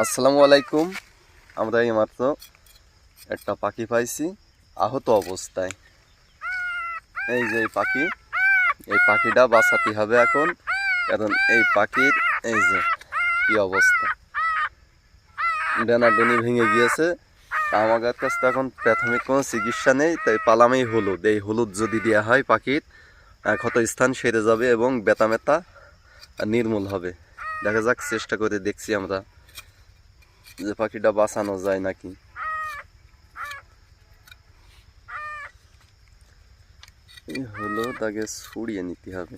আসসালামু আলাইকুম। আমরা এইমাত্র একটা পাখি পাইছি আহত অবস্থায়। এই যে এই পাখিটা বাঁচাতে হবে এখন, কারণ এই পাখির এই যে কি অবস্থা, ডানাডুনি ভেঙে গিয়েছে। আমাদের কাছে তো এখন প্রাথমিক কোনো চিকিৎসা নেই, তাই পালামেই হলুদ, এই হলুদ যদি দেওয়া হয় পাখির ক্ষত স্থান সেরে যাবে এবং ব্যথা মেথা নির্মূল হবে। দেখা যাক, চেষ্টা করে দেখছি আমরা যে পাখিটা বাঁচানো যায় নাকি। এই হলুদ আগে ছড়িয়ে নিতে হবে।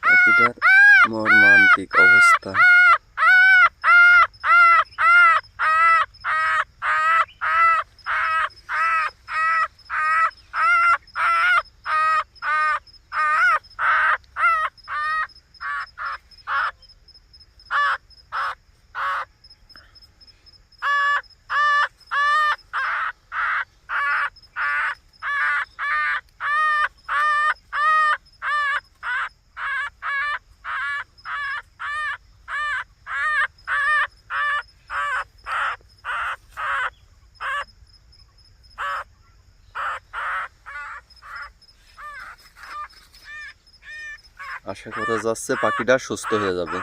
পাখিটার মর্মান্তিক অবস্থা। আশা করা যাচ্ছে পাখিটা সুস্থ হয়ে যাবে।